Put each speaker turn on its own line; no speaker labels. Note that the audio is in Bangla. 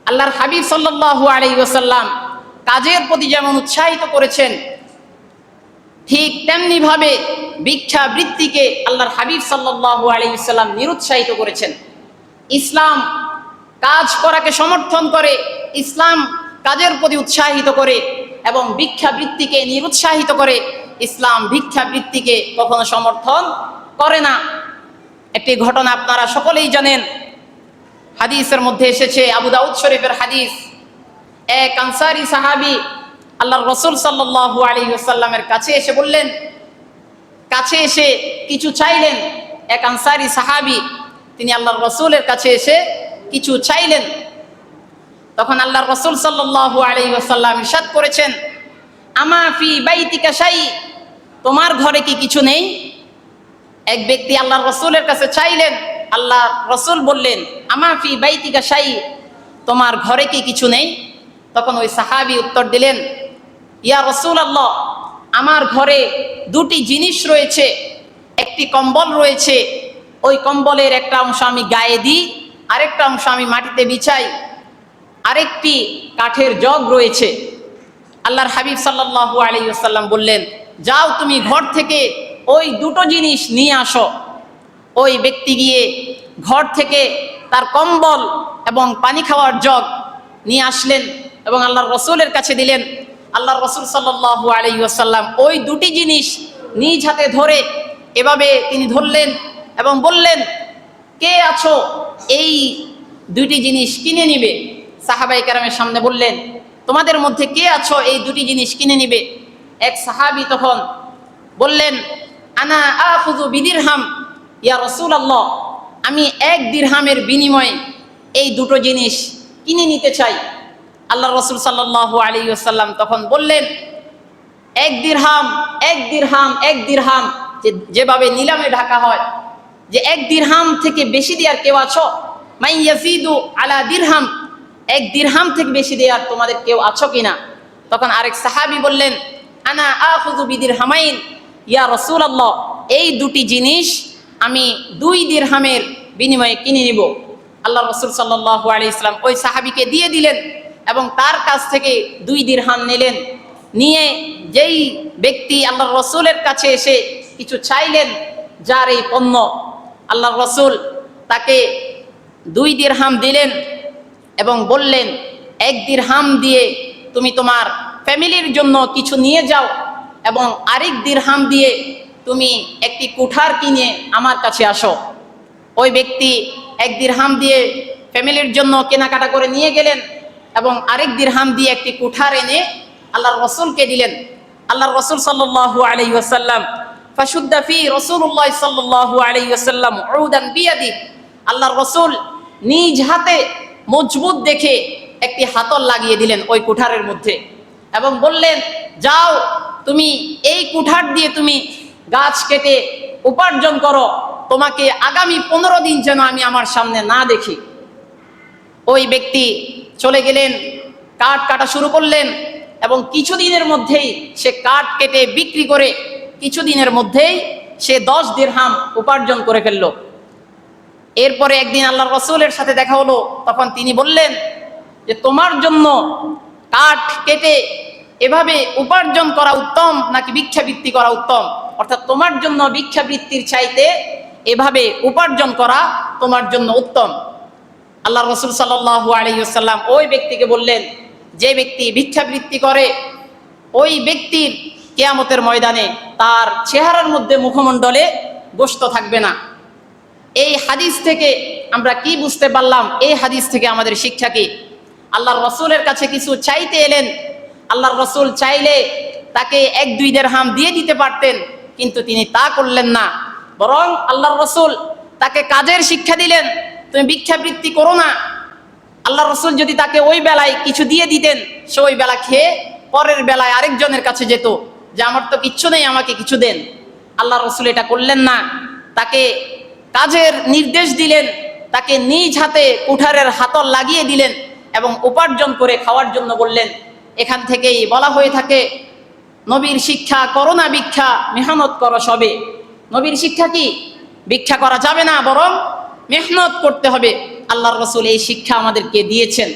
আল্লাহর হাবিব সাল্লাল্লাহু আলাইহি ওয়াসাল্লাম কাজের প্রতি যেমন উৎসাহিত করেছেন, ঠিক তেমনি ভাবে ভিক্ষাবৃত্তিকে আল্লাহর হাবিব সাল্লাল্লাহু আলাইহি ওয়াসাল্লাম নিরুৎসাহিত করেছেন। ইসলাম কাজ করাকে সমর্থন করে, ইসলাম কাজের প্রতি উৎসাহিত করে এবং ভিক্ষাবৃত্তিকে নিরুৎসাহিত করে। ইসলাম ভিক্ষাবৃত্তিকে কখনো সমর্থন করে না। একটি ঘটনা আপনারা সকলেই জানেন, হাদিসের মধ্যে এসেছে, আবু দাউদ শরীফের হাদিস। এক আনসারী সাহাবী আল্লাহর রাসূল সাল্লাল্লাহু আলাইহি ওয়াসাল্লামের কাছে এসে বললেন, কাছে এসে কিছু চাইলেন। এক আনসারী সাহাবী তিনি আল্লাহর রাসূলের কাছে এসে কিছু চাইলেন। তখন আল্লাহর রাসূল সাল্লাল্লাহু আলাইহি ওয়াসাল্লাম ইরশাদ করেছেন, আমা ফি বাইতিকা শাই, তোমার ঘরে কি কিছু নেই? এক ব্যক্তি আল্লাহর রাসূলের কাছে চাইলেন, আল্লাহ রাসূল বললেন, আমা ফি বাইতিকা শাই, তোমার ঘরে কি কিছু নেই? তখন ওই সাহাবী উত্তর দিলেন, ইয়া রাসূলুল্লাহ, আমার ঘরে দুটি জিনিস রয়েছে। একটি কম্বল রয়েছে, ওই কম্বলের একটা অংশ আমি গায়ে দিই, আরেকটা অংশ আমি মাটিতে বিছাই। আরেকটি কাঠের জগ রয়েছে। আল্লাহর হাবিব সাল্লাল্লাহু আলাইহি ওয়াসাল্লাম বললেন, যাও তুমি ঘর থেকে ওই দুটো জিনিস নিয়ে আসো। ওই ব্যক্তি গিয়ে ঘর থেকে তার কম্বল এবং পানি খাওয়ার জগ নিয়ে আসলেন এবং আল্লাহর রাসূলের কাছে দিলেন। আল্লাহর রাসূল সাল্লাল্লাহু আলাইহি ওয়াসাল্লাম ওই দুটি জিনিস নিজ হাতে ধরে এভাবে তিনি ধরলেন এবং বললেন, কে আছো এই দুটি জিনিস কিনে নিবে? সাহাবায়ে কেরামের সামনে বললেন, তোমাদের মধ্যে কে আছো এই দুটি জিনিস কিনে নিবে? এক সাহাবী তখন বললেন, আনা আখুযু বিদিরহাম ইয়া রাসূলুল্লাহ, আমি এক দিরহামের বিনিময়ে এই দুটো জিনিস কিনে নিতে চাই। আল্লাহর রাসূল সাল্লাল্লাহু আলাইহি ওয়াসাল্লাম তখন বললেন, এক দিরহাম, এক দিরহাম, এক দিরহাম, যেভাবে নিলামে ঢাকা হয়, যে এক দিরহাম থেকে বেশি দেওয়ার কেউ আছো? মাই ইয়াজিদু আলা দিরহাম, এক দিরহাম থেকে বেশি দেওয়ার তোমাদের কেউ আছো কিনা? তখন আরেক সাহাবী বললেন, আনা আখুযু বিদিরহামাইন ইয়া রাসূলুল্লাহ, এই দুটি জিনিস আমি 2 দিরহামের বিনিময়ে কিনে নিব। আল্লাহ রাসূল সাল্লাল্লাহু আলাইহি ওয়াসাল্লাম ওই সাহাবীকে দিয়ে দিলেন এবং তার কাছ থেকে 2 দিরহাম নিলেন। নিয়ে যেই ব্যক্তি আল্লাহর রাসূলের কাছে এসে কিছু চাইলেন, যার এই পণ্য, আল্লাহর রাসূল তাকে 2 দিরহাম দিলেন এবং বললেন, 1 দিরহাম দিয়ে তুমি তোমার ফ্যামিলির জন্য কিছু নিয়ে যাও এবং আরেক দিরহাম দিয়ে তুমি একটি কুঠার কিনে আমার কাছে আসো। ওই ব্যক্তি 1 দিরহাম দিয়ে ফ্যামিলির জন্য কেনাকাটা করে নিয়ে গেলেন এবং আরেক দিরহাম দিয়ে একটি কুঠার এনে আল্লাহর রাসূলকে দিলেন। আল্লাহর রাসূল সাল্লাল্লাহু আলাইহি ওয়াসাল্লাম ফাশুদ্দা ফি রাসূলুল্লাহ সাল্লাল্লাহু আলাইহি ওয়াসাল্লাম উদান বিয়াদি, আল্লাহর রাসূল নিজ হাতে মজবুত দেখে একটি হাতল লাগিয়ে দিলেন ওই কুঠারের মধ্যে এবং বললেন, যাও তুমি এই কুঠার দিয়ে তুমি গাছ কেটে উপার্জন করো, তোমাকে আগামী 15 দিন যেন আমি আমার সামনে না দেখি। ওই ব্যক্তি চলে গেলেন, কাঠ কাটা শুরু করলেন এবং কিছুদিনের মধ্যেই সে কাঠ কেটে বিক্রি করে কিছুদিনের মধ্যেই সে 10 দিরহাম উপার্জন করে ফেলল। এরপরে একদিন আল্লাহর রাসূলের সাথে দেখা হলো, তখন তিনি বললেন যে, তোমার জন্য কাঠ কেটে এভাবে উপার্জন করা উত্তম নাকি ভিক্ষাবৃত্তি করা উত্তম? অর্থাৎ তোমার জন্য ভিক্ষাবৃত্তির চাইতে এভাবে উপার্জন করা তোমার জন্য উত্তম। আল্লাহর রাসূল সাল্লাল্লাহু আলাইহি ওয়াসাল্লাম ওই ব্যক্তিকে বললেন, যে ব্যক্তি ভিক্ষাবৃত্তি করে ওই ব্যক্তির কিয়ামতের ময়দানে তার চেহারার মধ্যে মুখমণ্ডলে গোশত থাকবে না। এই হাদিস থেকে আমরা কি বুঝতে পারলাম? এই হাদিস থেকে আমাদের শিক্ষা কি? আল্লাহর রাসূলের কাছে কিছু চাইতে এলেন, আল্লাহর রাসূল চাইলে তাকে 1-2 দিরহাম দিয়ে দিতে পারতেন, কিন্তু তিনি তা করলেন না। বরং আল্লাহর রাসূল তাকে কাজের শিক্ষা দিলেন, তুমি ভিক্ষাবৃত্তি করো না। আল্লাহর রাসূল যদি তাকে ওই বেলায় কিছু দিয়ে দিতেন, সে ওই বেলা খেয়ে পরের বেলায় আরেকজনের কাছে যেত যে, আমার তো কিচ্ছু নেই, আমাকে কিছু দেন। আল্লাহর রাসূল এটা করলেন না, তাকে কাজের নির্দেশ দিলেন, তাকে নিজ হাতে কুঠারের হাতল লাগিয়ে দিলেন এবং উপার্জন করে খাওয়ার জন্য বললেন। এখান থেকেই বলা হয়ে থাকে, নবীর শিক্ষা করো না ভিক্ষা, মেহনত করো সবে। নবীর শিক্ষা কি? ভিক্ষা করা যাবে না, বরং মেহনত করতে হবে। আল্লাহর রাসূল এই শিক্ষা আমাদেরকে দিয়েছেন।